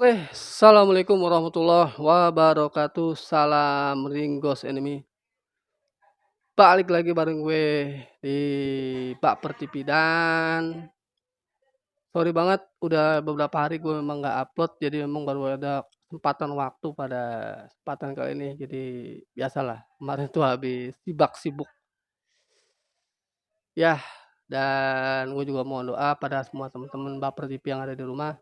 Oke, assalamualaikum warahmatullahi wabarakatuh. Salam Ringgos Enemy. Balik lagi bareng gue di Baper TV dan sorry banget udah beberapa hari gue memang nggak upload, jadi memang baru ada kesempatan waktu pada kesempatan kali ini. Jadi biasalah kemarin tuh habis sibuk ya, dan gue juga mohon doa pada semua teman-teman Baper TV yang ada di rumah.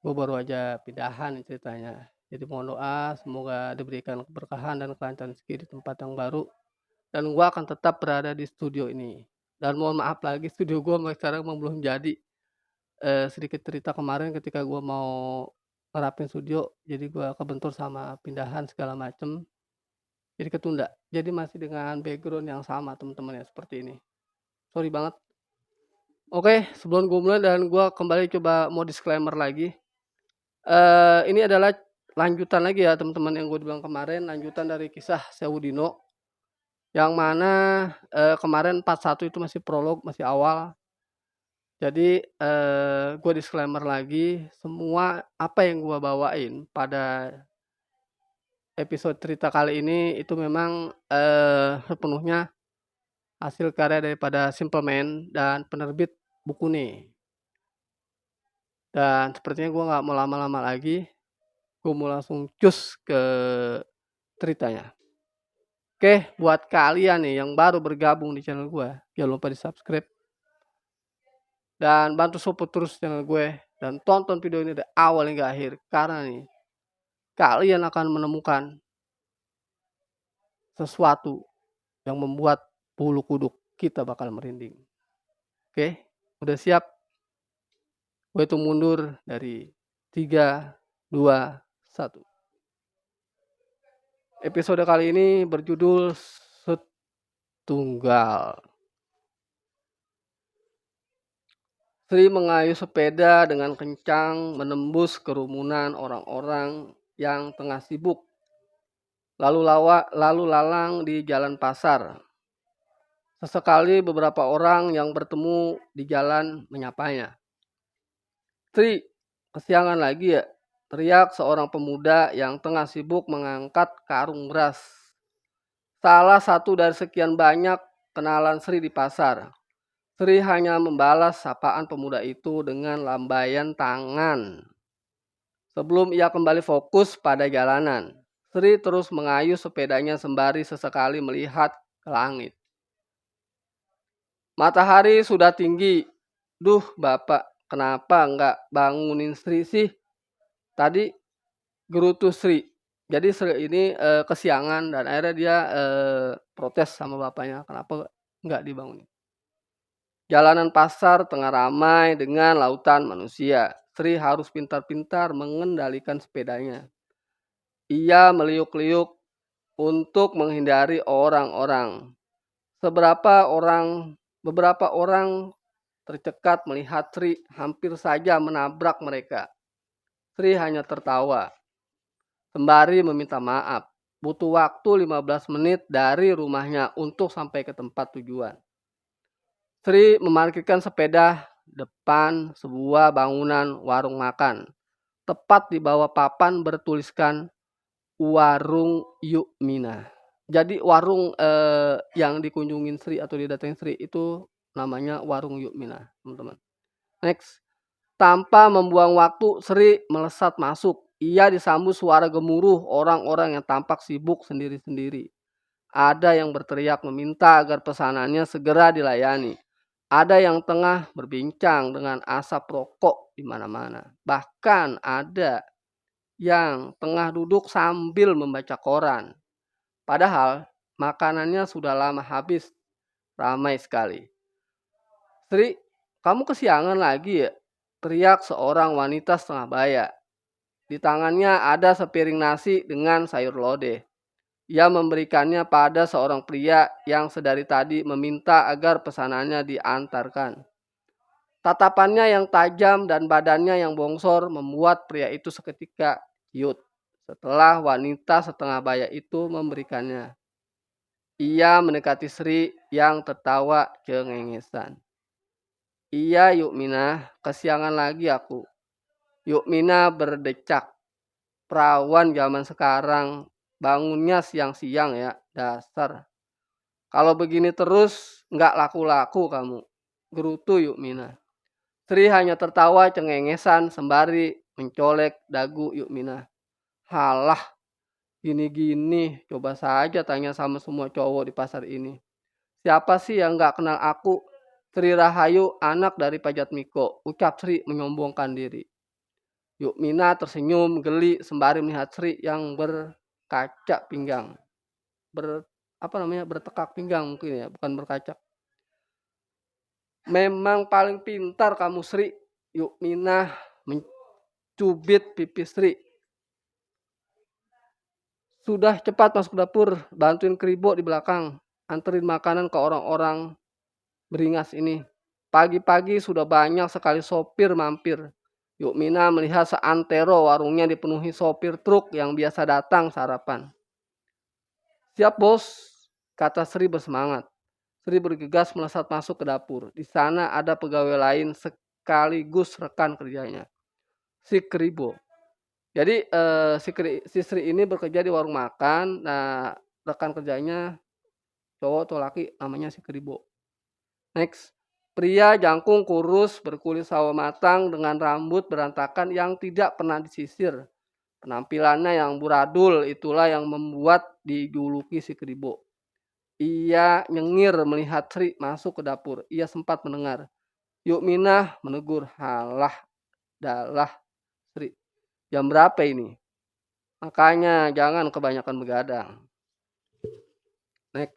Gue baru aja pindahan nih ceritanya. Jadi mohon doa semoga diberikan keberkahan dan kelancaran rezeki di tempat yang baru. Dan gue akan tetap berada di studio ini. Dan mohon maaf lagi studio gue sampai sekarang emang belum jadi. Sedikit cerita kemarin ketika gue mau ngerapin studio, jadi gue kebentur sama pindahan segala macem. Jadi ketunda. Jadi masih dengan background yang sama teman-teman ya seperti ini. Sorry banget. Oke, sebelum gue mulai dan gue kembali coba mau disclaimer lagi. Ini adalah lanjutan lagi ya teman-teman yang gue bilang kemarin, lanjutan dari kisah Sewu Dino. Yang mana kemarin part 1 itu masih prolog, masih awal. Jadi gue disclaimer lagi, semua apa yang gue bawain pada episode cerita kali ini itu memang sepenuhnya hasil karya daripada Simple Man dan penerbit buku nih. Dan sepertinya gue nggak mau lama-lama lagi, gue mau langsung cus ke ceritanya. Oke, buat kalian nih yang baru bergabung di channel gue, jangan lupa di subscribe dan bantu support terus channel gue dan tonton video ini dari awal hingga akhir, karena nih kalian akan menemukan sesuatu yang membuat bulu kuduk kita bakal merinding. Oke, udah siap? Gue hitung mundur dari 3, 2, 1. Episode kali ini berjudul Setunggal. Sri mengayuh sepeda dengan kencang menembus kerumunan orang-orang yang tengah sibuk lalu lalang di jalan pasar. Sesekali beberapa orang yang bertemu di jalan menyapanya. "Sri, kesiangan lagi ya?" teriak seorang pemuda yang tengah sibuk mengangkat karung beras. Salah satu dari sekian banyak kenalan Sri di pasar. Sri hanya membalas sapaan pemuda itu dengan lambaian tangan. Sebelum ia kembali fokus pada jalanan, Sri terus mengayuh sepedanya sembari sesekali melihat ke langit. Matahari sudah tinggi. "Duh, Bapak, kenapa nggak bangunin Sri sih?" Tadi gerutu Sri. Jadi Sri ini kesiangan dan akhirnya dia protes sama bapaknya, kenapa nggak dibangunin. Jalanan pasar tengah ramai dengan lautan manusia. Sri harus pintar-pintar mengendalikan sepedanya. Ia meliuk-liuk untuk menghindari orang-orang. Beberapa orang tercekat melihat Sri hampir saja menabrak mereka. Sri hanya tertawa, sembari meminta maaf. Butuh waktu 15 menit dari rumahnya untuk sampai ke tempat tujuan. Sri memarkirkan sepeda depan sebuah bangunan warung makan. Tepat di bawah papan bertuliskan Warung Yukmina. Jadi warung yang dikunjungin Sri atau didatengin Sri itu namanya Warung Yukmina, teman-teman. Next. Tanpa membuang waktu, Sri melesat masuk. Ia disambut suara gemuruh orang-orang yang tampak sibuk sendiri-sendiri. Ada yang berteriak meminta agar pesanannya segera dilayani. Ada yang tengah berbincang dengan asap rokok di mana-mana. Bahkan ada yang tengah duduk sambil membaca koran. Padahal makanannya sudah lama habis. Ramai sekali. "Sri, kamu kesiangan lagi ya?" teriak seorang wanita setengah baya. Di tangannya ada sepiring nasi dengan sayur lodeh. Ia memberikannya pada seorang pria yang sedari tadi meminta agar pesanannya diantarkan. Tatapannya yang tajam dan badannya yang bongsor membuat pria itu seketika ciut setelah wanita setengah baya itu memberikannya. Ia mendekati Sri yang tertawa cengengesan. "Iya, Yukminah, kesiangan lagi aku." Yukmina berdecak. Perawan zaman sekarang bangunnya siang-siang ya, dasar. Kalau begini terus nggak laku-laku kamu. Gerutu Yukmina. Sri hanya tertawa cengengesan sembari mencolek dagu Yukmina. Halah, gini-gini, coba saja tanya sama semua cowok di pasar ini. Siapa sih yang nggak kenal aku? Sri Rahayu, anak dari Pajatmiko, ucap Sri menyombongkan diri. Yukmina tersenyum geli sembari melihat Sri yang berkaca pinggang. Bertekak pinggang mungkin ya, bukan berkaca. Memang paling pintar kamu Sri. Yukmina mencubit pipi Sri. Sudah cepat masuk dapur, bantuin Kribo di belakang. Anterin makanan ke orang-orang beringas ini. Pagi-pagi sudah banyak sekali sopir mampir. Yukmina melihat seantero warungnya dipenuhi sopir truk yang biasa datang sarapan. Siap bos, kata Sri bersemangat. Sri bergegas melesat masuk ke dapur. Di sana ada pegawai lain sekaligus rekan kerjanya, si Kribo. Jadi si Sri ini bekerja di warung makan. Nah, rekan kerjanya cowok atau laki namanya si Kribo. Next, pria jangkung kurus berkulit sawo matang dengan rambut berantakan yang tidak pernah disisir. Penampilannya yang buradul itulah yang membuat dijuluki si Kribo. Ia nyengir melihat Sri masuk ke dapur. Ia sempat mendengar. Yukmina menegur, halah, dalah Sri. Jam berapa ini? Makanya jangan kebanyakan begadang. Next.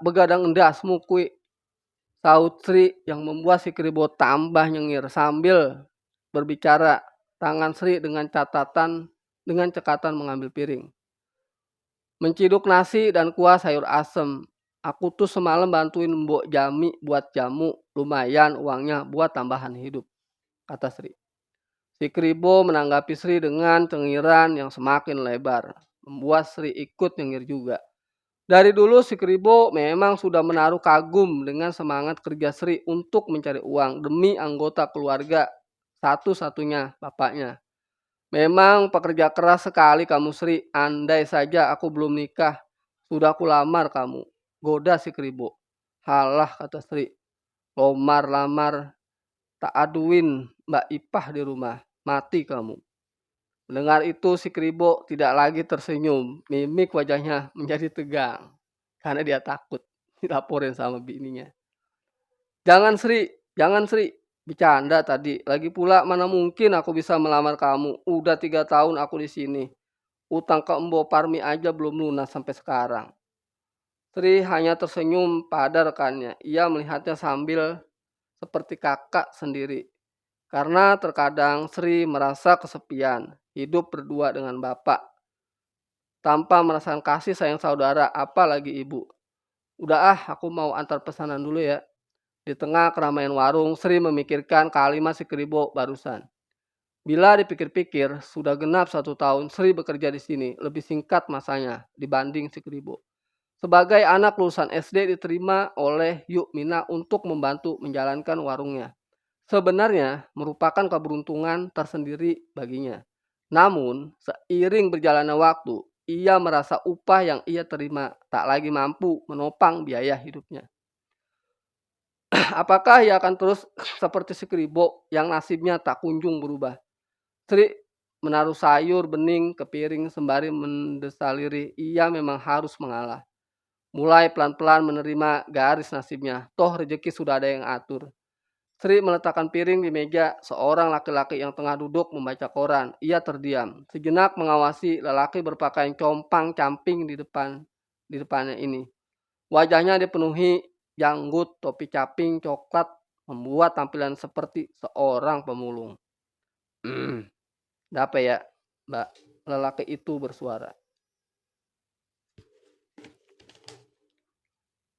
Begadang endasmu kui. Saut Sri yang membuat si Kribo tambah nyengir sambil berbicara. Tangan Sri dengan cekatan mengambil piring. Menciduk nasi dan kuah sayur asem. Aku tuh semalam bantuin Mbok Jami buat jamu. Lumayan uangnya buat tambahan hidup, kata Sri. Si Kribo menanggapi Sri dengan cengiran yang semakin lebar. Membuat Sri ikut nyengir juga. Dari dulu si Kribo memang sudah menaruh kagum dengan semangat kerja Sri untuk mencari uang demi anggota keluarga satu-satunya bapaknya. Memang pekerja keras sekali kamu Sri. Andai saja aku belum nikah, sudah aku lamar kamu. Goda si Kribo. Halah, kata Sri. Lamar tak aduin Mbak Ipah di rumah. Mati kamu. Mendengar itu si Kribo tidak lagi tersenyum. Mimik wajahnya menjadi tegang. Karena dia takut dilaporin sama bininya. Jangan Sri. Bercanda tadi. Lagi pula mana mungkin aku bisa melamar kamu. Udah 3 tahun aku di sini. Utang ke Embo Parmi aja belum lunas sampai sekarang. Sri hanya tersenyum pada rekannya. Ia melihatnya sambil seperti kakak sendiri. Karena terkadang Sri merasa kesepian. Hidup berdua dengan bapak. Tanpa merasakan kasih sayang saudara, apalagi ibu. Udah aku mau antar pesanan dulu ya. Di tengah keramaian warung, Sri memikirkan kalimat si Kribo barusan. Bila dipikir-pikir, sudah genap 1 tahun Sri bekerja di sini. Lebih singkat masanya dibanding si Kribo. Sebagai anak lulusan SD diterima oleh Yukmina untuk membantu menjalankan warungnya. Sebenarnya merupakan keberuntungan tersendiri baginya. Namun, seiring berjalannya waktu, ia merasa upah yang ia terima tak lagi mampu menopang biaya hidupnya. Apakah ia akan terus seperti si Kribo yang nasibnya tak kunjung berubah? Sri menaruh sayur bening ke piring sembari mendesaliri. Ia memang harus mengalah. Mulai pelan-pelan menerima garis nasibnya. Toh rezeki sudah ada yang atur. Sri meletakkan piring di meja seorang laki-laki yang tengah duduk membaca koran. Ia terdiam. Sejenak mengawasi lelaki berpakaian compang-camping di depannya ini. Wajahnya dipenuhi janggut, topi caping coklat membuat tampilan seperti seorang pemulung. Apa ya, Mbak? Lelaki itu bersuara.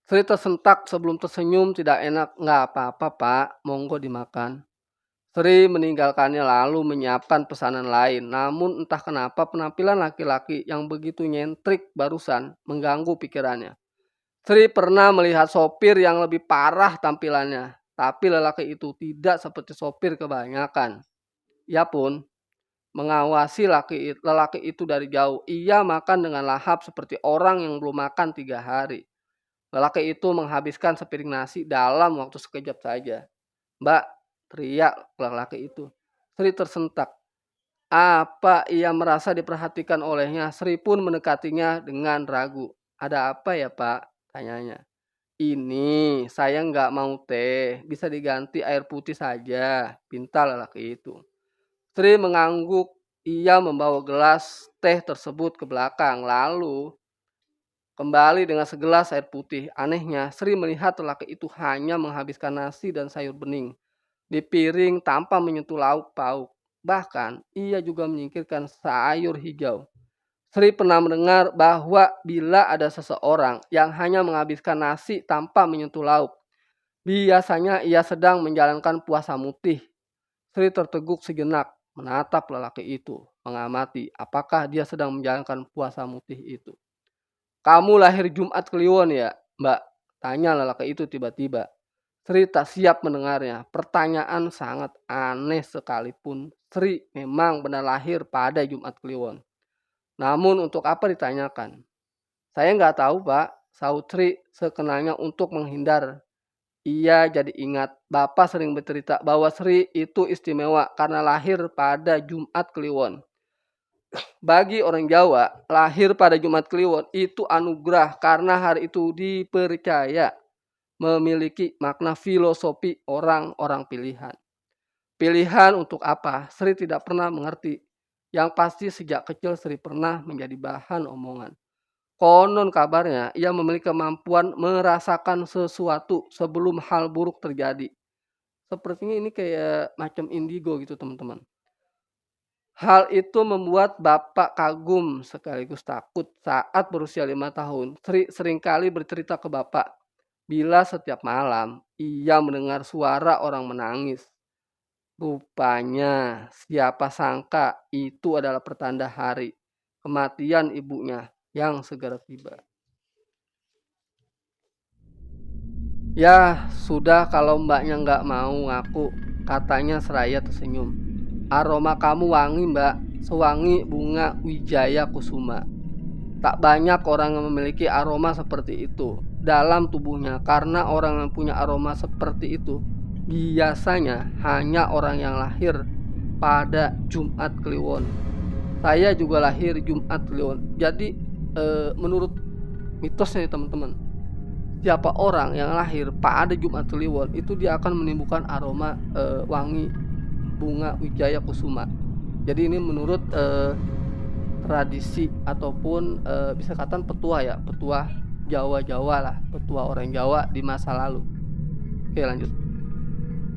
Sri tersentak sebelum tersenyum tidak enak. Nggak apa-apa Pak, monggo dimakan. Sri meninggalkannya lalu menyiapkan pesanan lain. Namun entah kenapa penampilan laki-laki yang begitu nyentrik barusan mengganggu pikirannya. Sri pernah melihat sopir yang lebih parah tampilannya. Tapi lelaki itu tidak seperti sopir kebanyakan. Ia pun mengawasi lelaki itu dari jauh. Ia makan dengan lahap seperti orang yang belum makan 3 hari. Lelaki itu menghabiskan sepiring nasi dalam waktu sekejap saja. "Mbak," teriak lelaki itu. Sri tersentak. Apa ia merasa diperhatikan olehnya? Sri pun mendekatinya dengan ragu. "Ada apa ya, Pak?" tanyanya. "Ini saya nggak mau teh, bisa diganti air putih saja," pinta lelaki itu. Sri mengangguk. Ia membawa gelas teh tersebut ke belakang, lalu kembali dengan segelas air putih. Anehnya, Sri melihat lelaki itu hanya menghabiskan nasi dan sayur bening di piring tanpa menyentuh lauk pauk. Bahkan, ia juga menyingkirkan sayur hijau. Sri pernah mendengar bahwa bila ada seseorang yang hanya menghabiskan nasi tanpa menyentuh lauk, biasanya ia sedang menjalankan puasa mutih. Sri terteguk sejenak, menatap lelaki itu, mengamati apakah dia sedang menjalankan puasa mutih itu. "Kamu lahir Jumat Kliwon ya, Mbak?" tanya lelaki itu tiba-tiba. Sri tak siap mendengarnya. Pertanyaan sangat aneh sekalipun. Sri memang benar lahir pada Jumat Kliwon. Namun untuk apa ditanyakan? "Saya nggak tahu, Pak," sahut Sri sekenanya untuk menghindar. Ia jadi ingat Bapak sering bercerita bahwa Sri itu istimewa karena lahir pada Jumat Kliwon. Bagi orang Jawa, lahir pada Jumat Kliwon itu anugerah karena hari itu dipercaya memiliki makna filosofi orang-orang pilihan. Pilihan untuk apa? Sri tidak pernah mengerti. Yang pasti sejak kecil Sri pernah menjadi bahan omongan. Konon kabarnya ia memiliki kemampuan merasakan sesuatu sebelum hal buruk terjadi. Sepertinya ini kayak macam indigo gitu teman-teman. Hal itu membuat Bapak kagum sekaligus takut. Saat berusia 5 tahun, Sri seringkali bercerita ke Bapak bila setiap malam ia mendengar suara orang menangis. Rupanya siapa sangka itu adalah pertanda hari kematian ibunya yang segera tiba. "Ya sudah kalau mbaknya nggak mau ngaku," katanya seraya tersenyum. "Aroma kamu wangi, Mbak, sewangi bunga wijaya kusuma. Tak banyak orang yang memiliki aroma seperti itu dalam tubuhnya, karena orang yang punya aroma seperti itu biasanya hanya orang yang lahir pada Jumat Kliwon. Saya juga lahir Jumat Kliwon." Jadi menurut mitosnya teman-teman, siapa orang yang lahir pada Jumat Kliwon itu dia akan menimbulkan aroma wangi bunga wijaya kusuma. Jadi ini menurut tradisi ataupun bisa katakan petua ya, petua Jawa-Jawa lah, petua orang Jawa di masa lalu. Oke lanjut.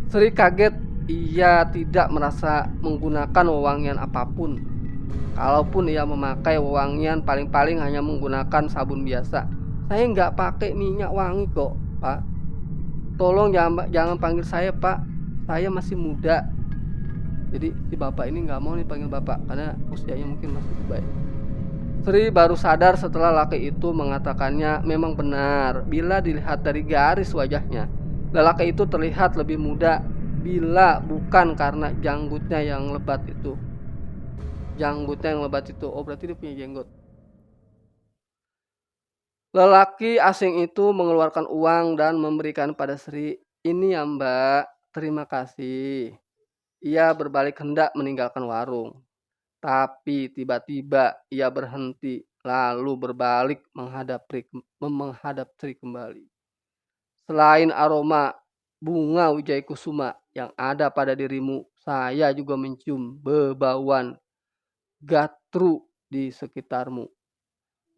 Sri kaget, ia tidak merasa menggunakan wewangian apapun. Kalaupun ia memakai wewangian paling-paling hanya menggunakan sabun biasa. "Saya nggak pakai minyak wangi kok, Pak. Tolong jangan panggil saya Pak, saya masih muda." Jadi si bapak ini nggak mau nih panggil bapak karena usianya mungkin masih baik. Sri baru sadar setelah laki itu mengatakannya memang benar. Bila dilihat dari garis wajahnya, lelaki itu terlihat lebih muda bila bukan karena janggutnya yang lebat itu. Oh berarti dia punya jenggot. Lelaki asing itu mengeluarkan uang dan memberikan pada Sri. "Ini ya Mbak, terima kasih." Ia berbalik hendak meninggalkan warung. Tapi tiba-tiba ia berhenti, lalu berbalik menghadap Sri kembali. "Selain aroma bunga wijaya kusuma yang ada pada dirimu, saya juga mencium bebauan gatru di sekitarmu.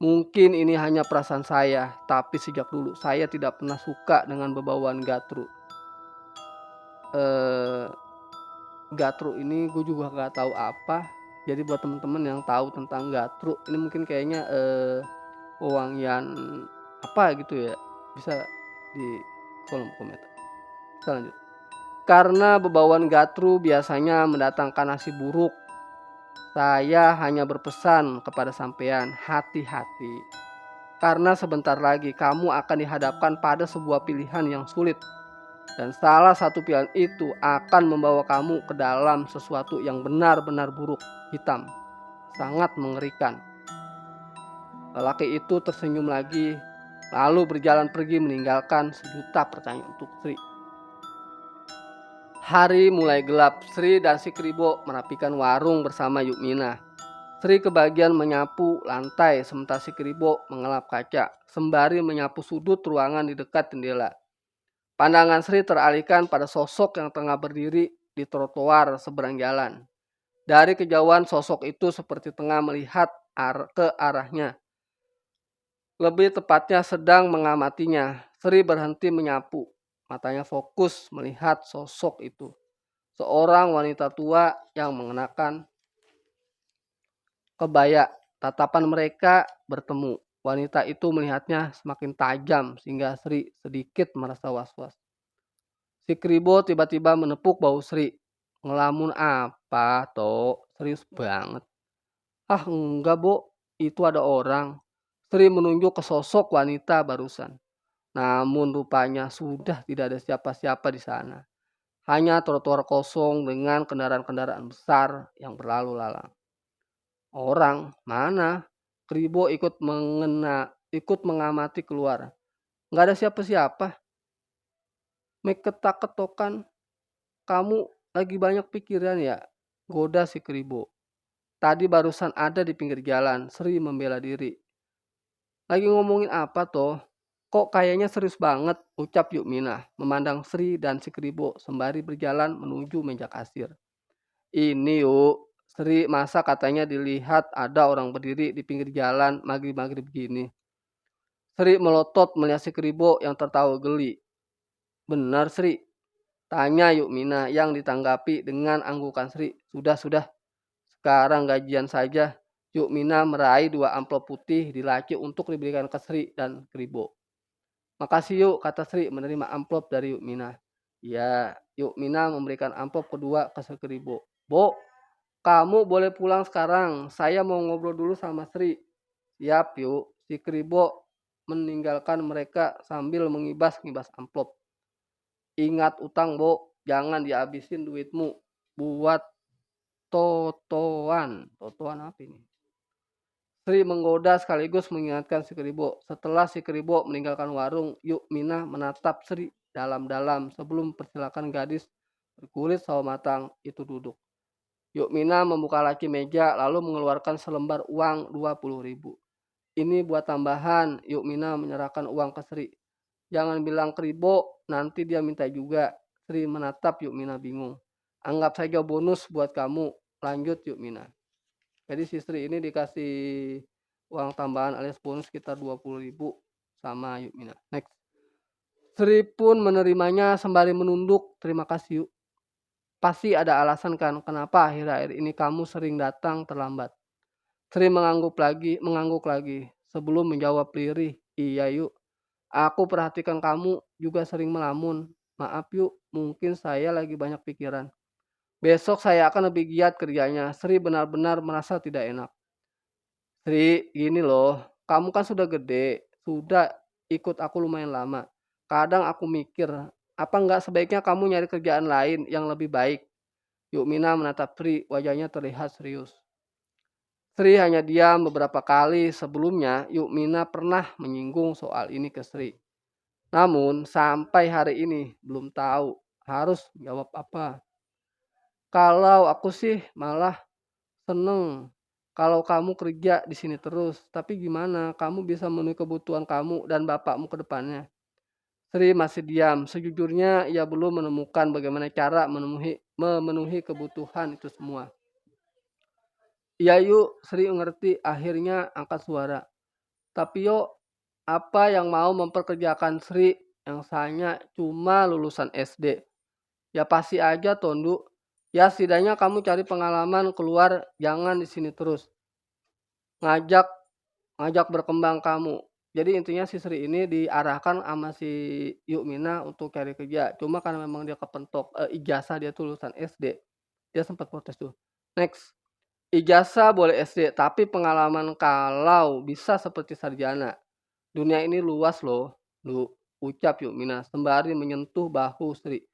Mungkin ini hanya perasaan saya, tapi sejak dulu saya tidak pernah suka dengan bebauan gatru." Gatru ini gue juga gak tahu apa. Jadi buat temen-temen yang tahu tentang gatru, ini mungkin kayaknya wewangian apa gitu ya, bisa di kolom komentar. Kita lanjut. "Karena bebauan gatru biasanya mendatangkan nasib buruk, saya hanya berpesan kepada sampean, hati-hati. Karena sebentar lagi kamu akan dihadapkan pada sebuah pilihan yang sulit. Dan salah satu pilihan itu akan membawa kamu ke dalam sesuatu yang benar-benar buruk, hitam, sangat mengerikan. Lelaki itu tersenyum lagi, lalu berjalan pergi meninggalkan sejuta pertanyaan untuk Sri. Hari mulai gelap, Sri dan si Kribo merapikan warung bersama Yukmina. Sri kebagian menyapu lantai, sementara si Kribo mengelap kaca, sembari menyapu sudut ruangan di dekat jendela. Pandangan Sri teralihkan pada sosok yang tengah berdiri di trotoar seberang jalan. Dari kejauhan sosok itu seperti tengah melihat ke arahnya. Lebih tepatnya sedang mengamatinya. Sri berhenti menyapu. Matanya fokus melihat sosok itu. Seorang wanita tua yang mengenakan kebaya. Tatapan mereka bertemu. Wanita itu melihatnya semakin tajam sehingga Sri sedikit merasa was-was. Si Kribo tiba-tiba menepuk bahu Sri. Ngelamun apa, Tok? Serius banget. Ah, enggak, Bo. Itu ada orang. Sri menunjuk ke sosok wanita barusan. Namun rupanya sudah tidak ada siapa-siapa di sana. Hanya trotoar kosong dengan kendaraan-kendaraan besar yang berlalu lalang. Orang mana? Kribo ikut mengamati keluar. Nggak ada siapa-siapa. Ketok-ketokan. Kamu lagi banyak pikiran ya? Goda si Kribo. Tadi barusan ada di pinggir jalan. Sri membela diri. Lagi ngomongin apa toh? Kok kayaknya serius banget, ucap Yukmina, memandang Sri dan si Kribo sembari berjalan menuju meja kasir. Ini yuk, Sri masa katanya dilihat ada orang berdiri di pinggir jalan maghrib-maghrib begini. Sri melotot melihat si Kribo yang tertawa geli. Benar Sri, tanya Yukmina yang ditanggapi dengan anggukan Sri. Sudah, sekarang gajian saja. Yukmina meraih 2 amplop putih di laci untuk diberikan ke Sri dan Kribo. Makasih Yuk, kata Sri menerima amplop dari Yukmina. Ya, Yukmina memberikan amplop kedua ke Sri Kribo. Bo, kamu boleh pulang sekarang. Saya mau ngobrol dulu sama Sri. Siap Yuk. Si Kribo meninggalkan mereka sambil mengibas-ngibas amplop. Ingat utang Bo, jangan dihabisin duitmu buat totoan. Totoan apa ini? Sri menggoda sekaligus mengingatkan si Kribo. Setelah si Kribo meninggalkan warung, Yukmina menatap Sri dalam-dalam sebelum persilakan gadis berkulit sawo matang itu duduk. Yukmina membuka laci meja lalu mengeluarkan selembar uang 20.000. Ini buat tambahan. Yukmina menyerahkan uang ke Sri. Jangan bilang Kribo, nanti dia minta juga. Sri menatap Yukmina bingung. Anggap saja bonus buat kamu, lanjut Yukmina. Jadi si Sri ini dikasih uang tambahan alias bonus sekitar 20.000 sama Yukmina. Next. Sri pun menerimanya sembari menunduk. Terima kasih Yuk. Pasti ada alasan kan kenapa akhir-akhir ini kamu sering datang terlambat. Sri mengangguk lagi sebelum menjawab lirih. Iya Yuk. Aku perhatikan kamu juga sering melamun. Maaf Yuk, mungkin saya lagi banyak pikiran. Besok saya akan lebih giat kerjanya. Sri benar-benar merasa tidak enak. Sri, gini loh, kamu kan sudah gede, sudah ikut aku lumayan lama. Kadang aku mikir, apa enggak sebaiknya kamu nyari kerjaan lain yang lebih baik? Yukmina menatap Sri, wajahnya terlihat serius. Sri hanya diam beberapa kali sebelumnya Yukmina pernah menyinggung soal ini ke Sri. Namun sampai hari ini belum tahu harus jawab apa. Kalau aku sih malah seneng kalau kamu kerja di sini terus. Tapi gimana kamu bisa memenuhi kebutuhan kamu dan bapakmu ke depannya? Sri masih diam. Sejujurnya ia belum menemukan bagaimana cara memenuhi kebutuhan itu semua. Iya Yuk, Sri ngerti akhirnya angkat suara. Tapi yuk, apa yang mau memperkerjakan Sri yang sayangnya cuma lulusan SD? Ya pasti aja Tondu. Ya setidaknya kamu cari pengalaman keluar, jangan di sini terus. Ngajak berkembang kamu. Jadi intinya si Sri ini diarahkan sama si Yukmina untuk cari kerja. Cuma karena memang dia kepentok ijazah dia tuh lulusan SD. Dia sempat protes tuh. Next. Ijazah boleh SD, tapi pengalaman kalau bisa seperti sarjana. Dunia ini luas loh, Lu. ucap Yukmina sembari menyentuh bahu Sri.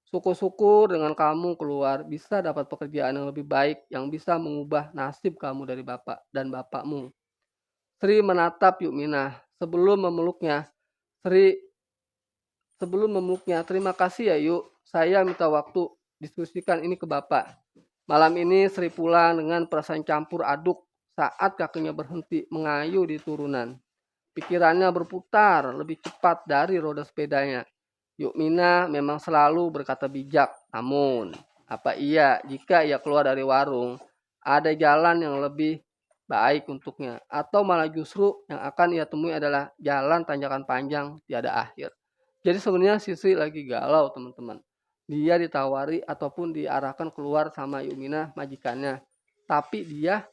Syukur-syukur dengan kamu keluar bisa dapat pekerjaan yang lebih baik yang bisa mengubah nasib kamu dari bapak dan bapakmu. Sri menatap Yukmina sebelum memeluknya. Sri terima kasih ya Yuk. Saya minta waktu diskusikan ini ke bapak. Malam ini Sri pulang dengan perasaan campur aduk saat kakinya berhenti mengayuh di turunan. Pikirannya berputar lebih cepat dari roda sepedanya. Yukmina memang selalu berkata bijak. Namun, apa iya jika ia keluar dari warung, ada jalan yang lebih baik untuknya? Atau malah justru yang akan ia temui adalah jalan tanjakan panjang tiada akhir. Jadi sebenarnya Sri lagi galau teman-teman. Dia ditawari ataupun diarahkan keluar sama Yukmina majikannya. Tapi dia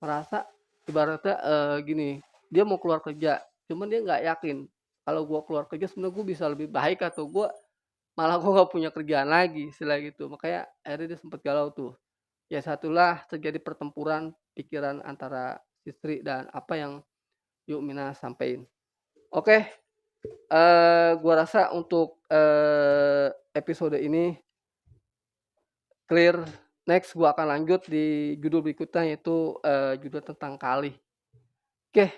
merasa ibaratnya gini, dia mau keluar kerja, cuman dia nggak yakin kalau gue keluar kerja sebenarnya gue bisa lebih baik atau gue malah gue nggak punya kerjaan lagi istilah gitu. Makanya akhirnya dia sempat galau tuh. Ya satulah terjadi pertempuran pikiran antara istri dan apa yang Yukmina sampaikan. Oke, gue rasa untuk episode ini clear. Next gue akan lanjut di judul berikutnya yaitu judul tentang kali. Oke,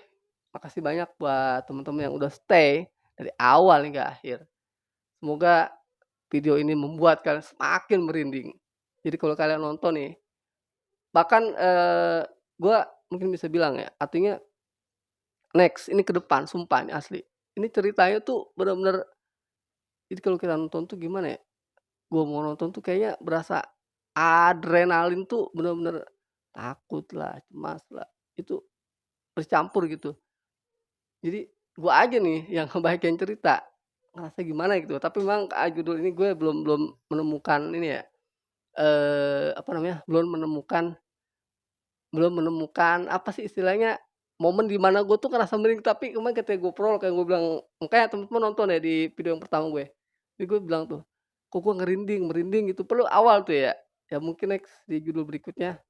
makasih banyak buat teman-teman yang udah stay dari awal hingga akhir. Semoga video ini membuat kalian semakin merinding. Jadi kalau kalian nonton nih, bahkan gue mungkin bisa bilang ya, artinya next ini ke depan, sumpah ini asli. Ini ceritanya tuh benar-benar, jadi kalau kita nonton tuh gimana ya? Gue mau nonton tuh kayaknya berasa adrenalin tuh benar-benar takut lah, cemas lah, itu bercampur gitu. Jadi gue aja nih yang ngebacain cerita, ngerasa gimana gitu. Tapi memang judul ini gue belum belum menemukan ini ya, apa namanya, belum menemukan apa sih istilahnya, momen di mana gue tuh ngerasa merinding. Tapi kemarin ketika gue prolog kayak gue bilang, makanya temen-temen nonton ya di video yang pertama gue. Jadi gue bilang tuh, kok gue merinding gitu, perlu awal tuh ya. Ya mungkin next di judul berikutnya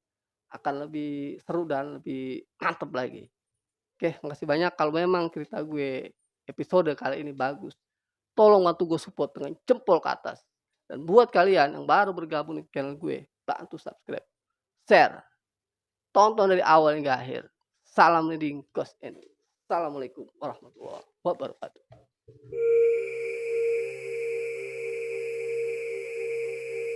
akan lebih seru dan lebih mantep lagi. Oke, makasih banyak. Kalau memang cerita gue episode kali ini bagus, tolong bantu gue support dengan jempol ke atas. Dan buat kalian yang baru bergabung di channel gue, bantu subscribe, share, tonton dari awal hingga akhir. Salam leading cost and assalamualaikum warahmatullahi wabarakatuh.